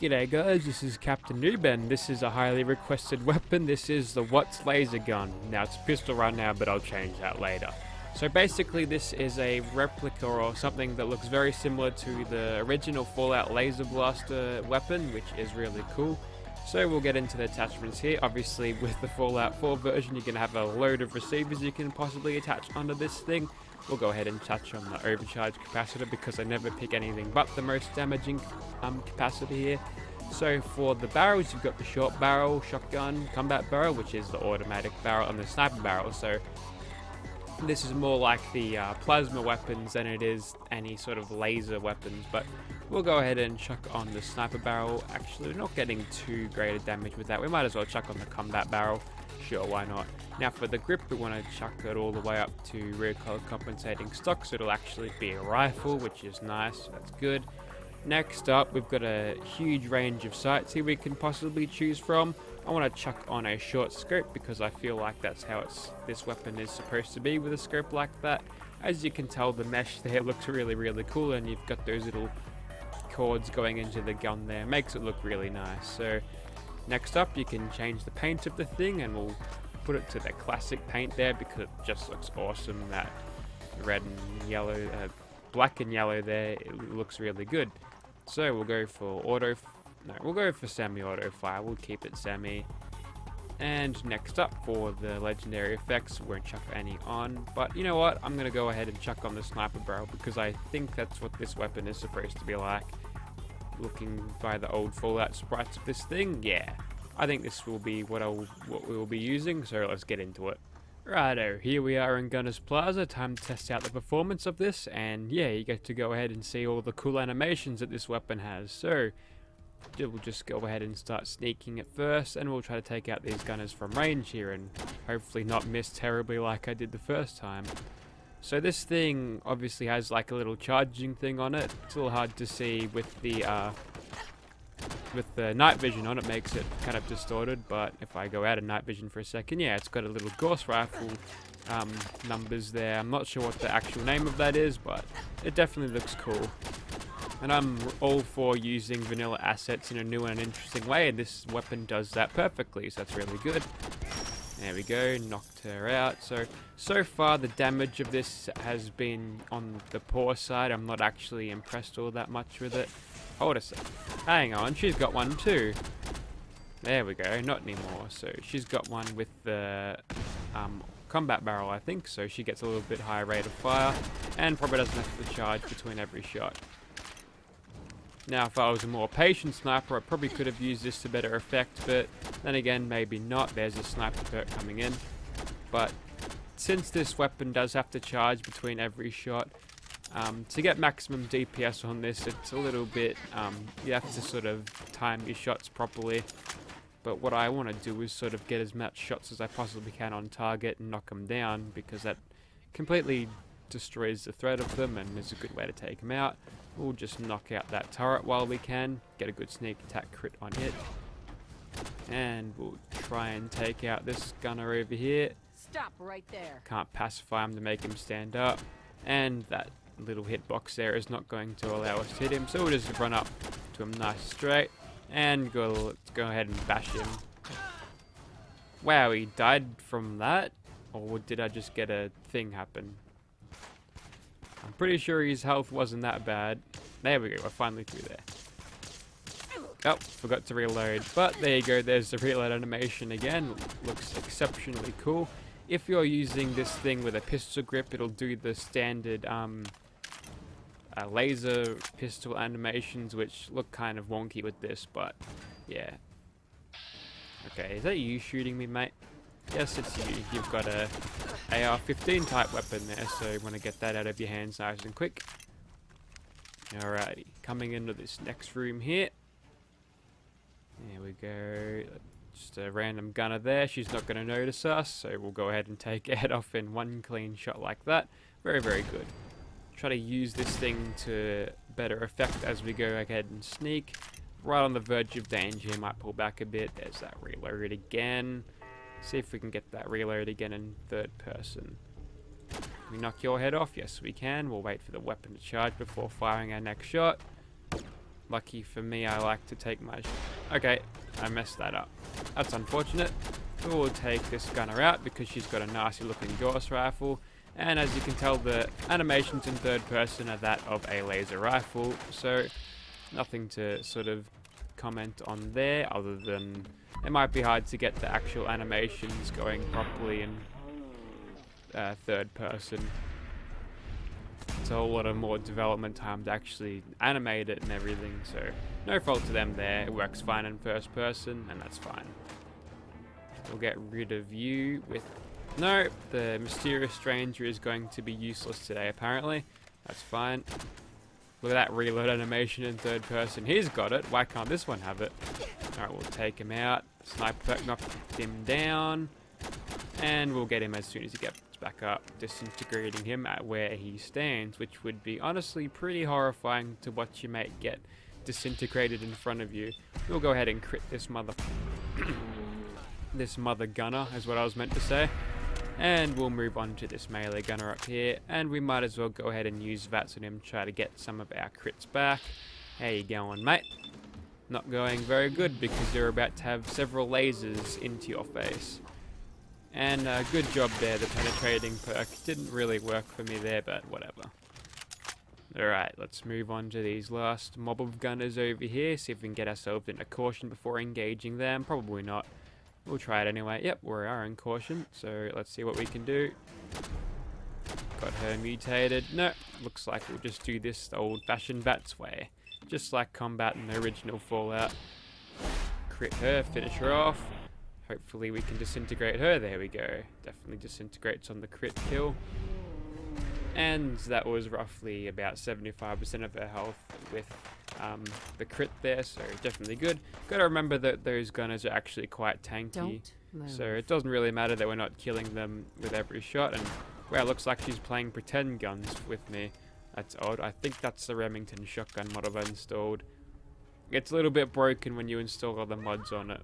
G'day guys, this is Captainoob and this is a highly requested weapon. This is the Wattz laser gun. Now it's a pistol right now, but I'll change that later. So basically this is a replica or something that looks very similar to the original Fallout laser blaster weapon, which is really cool. So we'll get into the attachments here. Obviously with the Fallout 4 version you can have a load of receivers you can possibly attach onto this thing. We'll go ahead and touch on the overcharge capacitor because I never pick anything but the most damaging capacitor here. So for the barrels, you've got the short barrel, shotgun, combat barrel, which is the automatic barrel, and the sniper barrel. So this is more like the plasma weapons than it is any sort of laser weapons, but we'll go ahead and chuck on the sniper barrel. Actually, we're not getting too great a damage with that. We might as well chuck on the combat barrel. Sure, why not? Now for the grip, we want to chuck it all the way up to recoil compensating stock, so it'll actually be a rifle, which is nice, so that's good. Next up, we've got a huge range of sights here we can possibly choose from. I want to chuck on a short scope because I feel like that's how this weapon is supposed to be with a scope like that. As you can tell, the mesh there looks really cool, and you've got those little cords going into the gun there. Makes it look really nice. So next up, you can change the paint of the thing, and we'll put it to the classic paint there because it just looks awesome. That red and yellow, black and yellow there, it looks really good. So we'll go for we'll go for semi-auto fire. We'll keep it semi. And next up for the legendary effects, we won't chuck any on, but you know what? I'm gonna go ahead and chuck on the sniper barrel because I think that's what this weapon is supposed to be like. Looking by the old Fallout sprites of this thing, yeah, I think this will be what we will be using, so let's get into it. Righto, here we are in Gunner's Plaza. Time to test out the performance of this, and yeah, you get to go ahead and see all the cool animations that this weapon has. So we'll just go ahead and start sneaking at first, and we'll try to take out these gunners from range here and hopefully not miss terribly like I did the first time. So this thing obviously has like a little charging thing on it. It's a little hard to see with the night vision on. It makes it kind of distorted, but if I go out of night vision for a second, yeah, it's got a little Gauss rifle numbers there. I'm not sure what the actual name of that is, but it definitely looks cool. And I'm all for using vanilla assets in a new and interesting way, and this weapon does that perfectly, so that's really good. There we go, knocked her out. So far the damage of this has been on the poor side. I'm not actually impressed all that much with it. Hold a sec. Hang on, she's got one too. There we go, not anymore. So she's got one with the combat barrel, I think, so she gets a little bit higher rate of fire and probably doesn't have to charge between every shot. Now if I was a more patient sniper, I probably could have used this to better effect, but then again, maybe not. There's a sniper perk coming in. But since this weapon does have to charge between every shot, to get maximum DPS on this, it's a little bit, you have to sort of time your shots properly. But what I want to do is sort of get as much shots as I possibly can on target and knock them down, because that completely destroys the threat of them and is a good way to take them out. We'll just knock out that turret while we can, get a good sneak attack crit on it. And we'll try and take out this gunner over here. Stop right there. Can't pacify him to make him stand up. And that little hitbox there is not going to allow us to hit him, so we'll just run up to him nice straight and let's go ahead and bash him. Wow, he died from that? Or did I just get a thing happen? I'm pretty sure his health wasn't that bad. There we go, we're finally through there. Oh, forgot to reload. But there you go, there's the reload animation again. Looks exceptionally cool. If you're using this thing with a pistol grip, it'll do the standard laser pistol animations, which look kind of wonky with this, but yeah. Okay, is that you shooting me, mate? Yes, it's you. You've got a AR-15 type weapon there, so you want to get that out of your hands nice and quick. Alrighty, coming into this next room here. There we go. Just a random gunner there. She's not going to notice us, so we'll go ahead and take her head off in one clean shot like that. Very good. Try to use this thing to better effect as we go ahead and sneak. Right on the verge of danger, might pull back a bit. There's that reload again. See if we can get that reload again in third person. Can we knock your head off? Yes, we can. We'll wait for the weapon to charge before firing our next shot. Lucky for me, I like to take my... Okay, I messed that up. That's unfortunate. We'll take this gunner out because she's got a nasty looking Gauss rifle. And as you can tell, the animations in third person are that of a laser rifle. So nothing to sort of comment on there other than it might be hard to get the actual animations going properly in third person. It's a whole lot of more development time to actually animate it and everything, so no fault to them there. It works fine in first person, and that's fine. We'll get rid of you with... No, the mysterious stranger is going to be useless today, apparently. That's fine. Look at that reload animation in third person. He's got it. Why can't this one have it? Alright, we'll take him out. Sniper perk knocked him down. And we'll get him as soon as he gets back up, disintegrating him at where he stands, which would be honestly pretty horrifying to watch your mate get disintegrated in front of you. We'll go ahead and crit this mother... this mother gunner, is what I was meant to say. And we'll move on to this melee gunner up here, and we might as well go ahead and use Wattz on him, try to get some of our crits back. How you going, mate? Not going very good because you're about to have several lasers into your face. And good job there, the penetrating perk didn't really work for me there, but whatever. Alright, let's move on to these last mob of gunners over here, see if we can get ourselves into caution before engaging them. Probably not. We'll try it anyway. Yep, we are in caution, so let's see what we can do. Got her mutated. No, looks like we'll just do this the old-fashioned Wattz way. Just like combat in the original Fallout. Crit her, finish her off. Hopefully we can disintegrate her. There we go. Definitely disintegrates on the crit kill. And that was roughly about 75% of her health with the crit there, so definitely good. Gotta remember that those gunners are actually quite tanky, so it doesn't really matter that we're not killing them with every shot. And wow, looks like she's playing pretend guns with me. That's odd. I think that's the Remington shotgun mod I've installed. It's a little bit broken when you install other mods on it.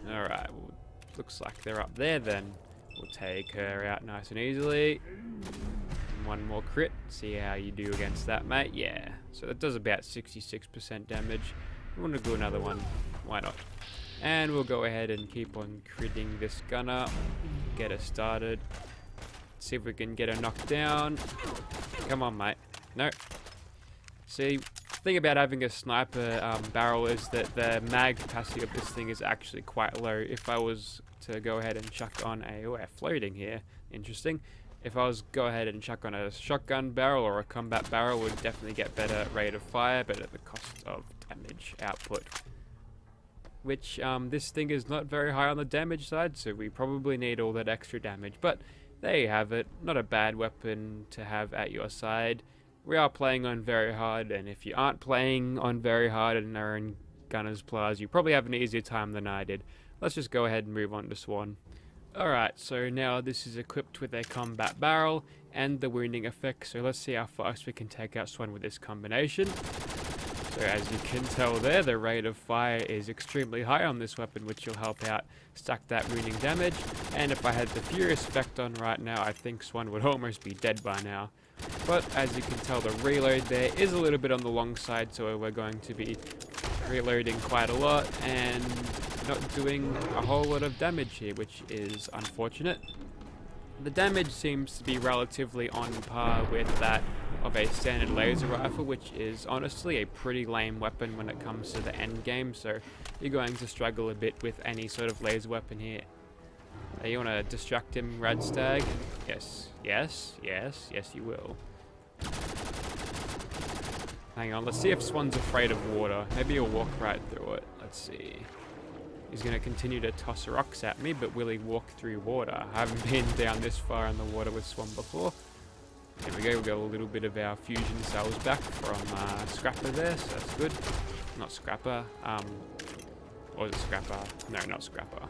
Alright, well, looks like they're up there then. We'll take her out nice and easily. And one more crit. See how you do against that, mate. Yeah. So that does about 66% damage. We want to do another one. Why not? And we'll go ahead and keep on critting this gunner. Get her started. See if we can get her knocked down. Come on, mate. No. See, the thing about having a sniper barrel is that the mag capacity of this thing is actually quite low. If I was to go ahead and chuck on a... Oh, we're floating here. Interesting. If I was go ahead and chuck on a shotgun barrel or a combat barrel, would definitely get better rate of fire, but at the cost of damage output. Which, this thing is not very high on the damage side, so we probably need all that extra damage. But there you have it. Not a bad weapon to have at your side. We are playing on very hard, and if you aren't playing on very hard and are in Gunner's Plaza, you probably have an easier time than I did. Let's just go ahead and move on to Swan. Alright, so now this is equipped with a combat barrel and the wounding effect, so let's see how fast we can take out Swan with this combination. So as you can tell there, the rate of fire is extremely high on this weapon, which will help out stack that wounding damage. And if I had the Furious effect on right now, I think Swan would almost be dead by now. But as you can tell, the reload there is a little bit on the long side, so we're going to be reloading quite a lot and not doing a whole lot of damage here, which is unfortunate. The damage seems to be relatively on par with that of a standard laser rifle, which is honestly a pretty lame weapon when it comes to the end game, so you're going to struggle a bit with any sort of laser weapon here. You want to distract him, Radstag? Yes, yes, yes, yes you will. Hang on, let's see if Swan's afraid of water. Maybe he'll walk right through it. Let's see. He's going to continue to toss rocks at me, but will he walk through water? I haven't been down this far in the water with Swan before. There we go, we got a little bit of our fusion cells back from Scrapper there, so that's good. Not Scrapper, or is it Scrapper? No, not Scrapper.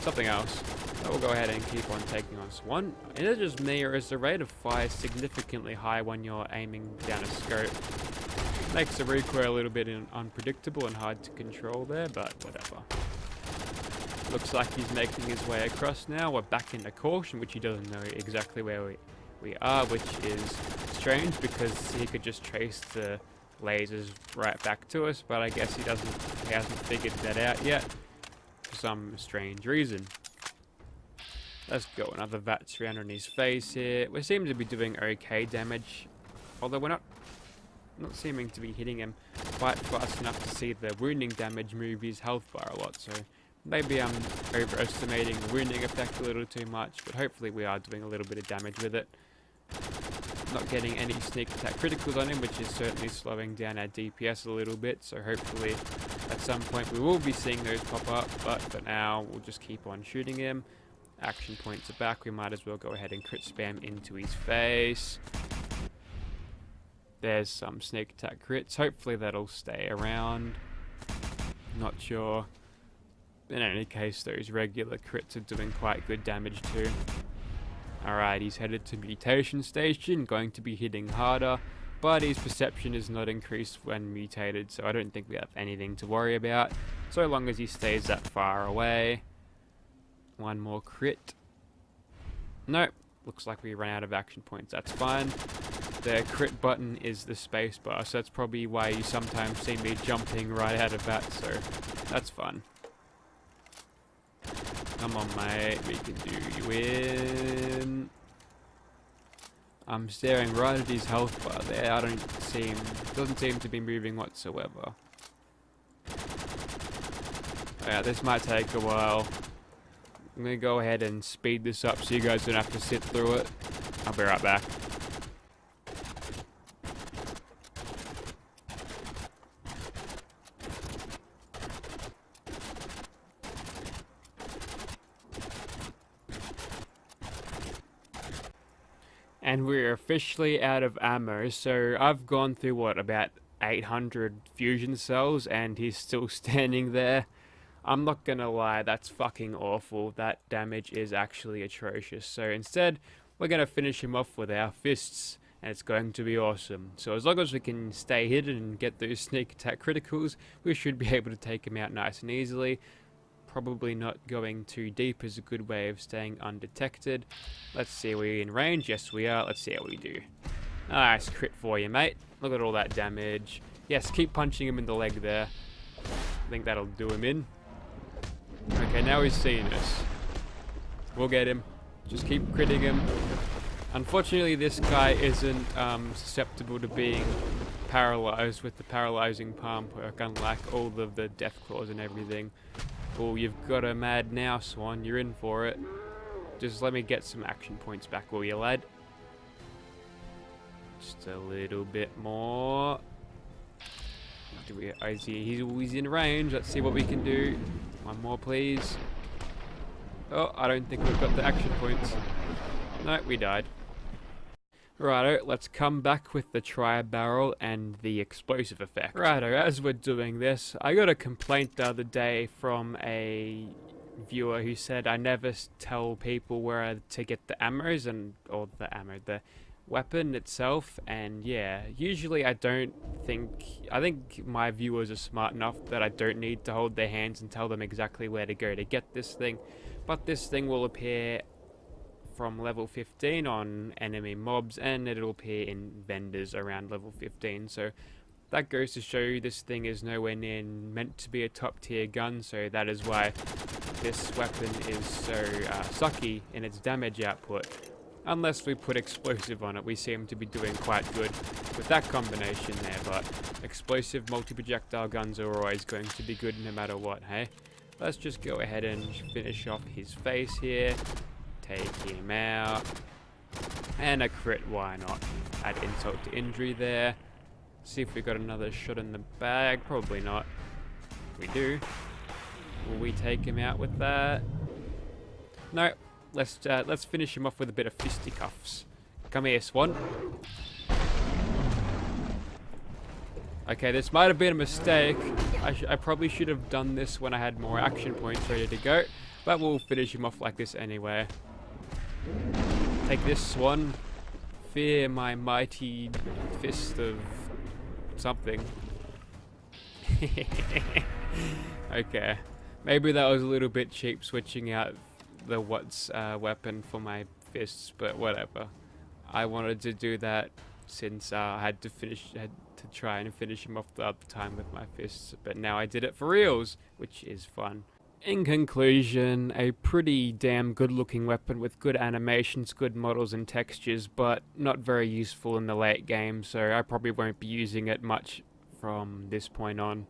Something else. But we'll go ahead and keep on taking on Swan. Is it just me, or is the rate of fire significantly high when you're aiming down a scope? Makes the recoil a little bit unpredictable and hard to control there, but whatever. Looks like he's making his way across now. We're back into caution, which he doesn't know exactly where we are, which is strange because he could just trace the lasers right back to us, but I guess he hasn't figured that out yet for some strange reason. Let's go, another Wattz round on his face here. We seem to be doing okay damage, although we're not seeming to be hitting him quite fast enough to see the wounding damage move his health bar a lot, so maybe I'm overestimating the wounding effect a little too much, but hopefully we are doing a little bit of damage with it. Not getting any sneak attack criticals on him, which is certainly slowing down our DPS a little bit, so hopefully at some point we will be seeing those pop up, but for now we'll just keep on shooting him. Action points are back, we might as well go ahead and crit spam into his face. There's some sneak attack crits, hopefully that'll stay around. Not sure. In any case, those regular crits are doing quite good damage too. Alright, he's headed to mutation station, going to be hitting harder, but his perception is not increased when mutated, so I don't think we have anything to worry about, so long as he stays that far away. One more crit. Nope, looks like we ran out of action points, that's fine. The crit button is the space bar, so that's probably why you sometimes see me jumping right out of that, so that's fun. Come on, mate, we can do you in. I'm staring right at his health bar there. Doesn't seem to be moving whatsoever. Yeah, this might take a while. I'm gonna go ahead and speed this up so you guys don't have to sit through it. I'll be right back. And we're officially out of ammo, so I've gone through, what, about 800 fusion cells, and he's still standing there. I'm not gonna lie, that's fucking awful. That damage is actually atrocious. So instead, we're gonna finish him off with our fists, and it's going to be awesome. So as long as we can stay hidden and get those sneak attack criticals, we should be able to take him out nice and easily. Probably not going too deep is a good way of staying undetected. Let's see, are we in range? Yes, we are. Let's see how we do. Nice crit for you, mate. Look at all that damage. Yes, keep punching him in the leg there. I think that'll do him in. Okay, now he's seeing us. We'll get him. Just keep critting him. Unfortunately, this guy isn't susceptible to being paralyzed with the paralyzing palm perk, unlike all of the death claws and everything. Oh, you've got a mad now, Swan. You're in for it. Just let me get some action points back, will you, lad? Just a little bit more. He's in range. Let's see what we can do. One more, please. Oh, I don't think we've got the action points. No, we died. Righto, let's come back with the tri-barrel and the explosive effect. Righto, as we're doing this, I got a complaint the other day from a viewer who said I never tell people where to get the ammos the weapon itself, and yeah, usually I think my viewers are smart enough that I don't need to hold their hands and tell them exactly where to go to get this thing, but this thing will appear from level 15 on enemy mobs, and it'll appear in vendors around level 15, so that goes to show you this thing is nowhere near meant to be a top tier gun, so that is why this weapon is so sucky in its damage output. Unless we put explosive on it, we seem to be doing quite good with that combination there, but explosive multi-projectile guns are always going to be good no matter what, hey? Let's just go ahead and finish off his face here. Take him out. And a crit, why not? Add insult to injury there. See if we got another shot in the bag. Probably not. We do. Will we take him out with that? No. Let's finish him off with a bit of fisticuffs. Come here, Swan. Okay, this might have been a mistake. I probably should have done this when I had more action points ready to go, but we'll finish him off like this anyway. Take this, Swan. Fear my mighty fist of something. Okay. Maybe that was a little bit cheap switching out the Wattz weapon for my fists, but whatever. I wanted to do that since I had to try and finish him off the other time with my fists, but now I did it for reals, which is fun. In conclusion, a pretty damn good looking weapon with good animations, good models and textures, but not very useful in the late game, so I probably won't be using it much from this point on.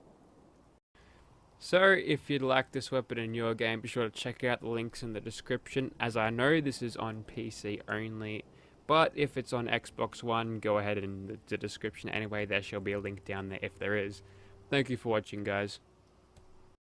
So if you'd like this weapon in your game, be sure to check out the links in the description, as I know this is on PC only, but if it's on Xbox One, go ahead in the description anyway, there shall be a link down there if there is. Thank you for watching, guys.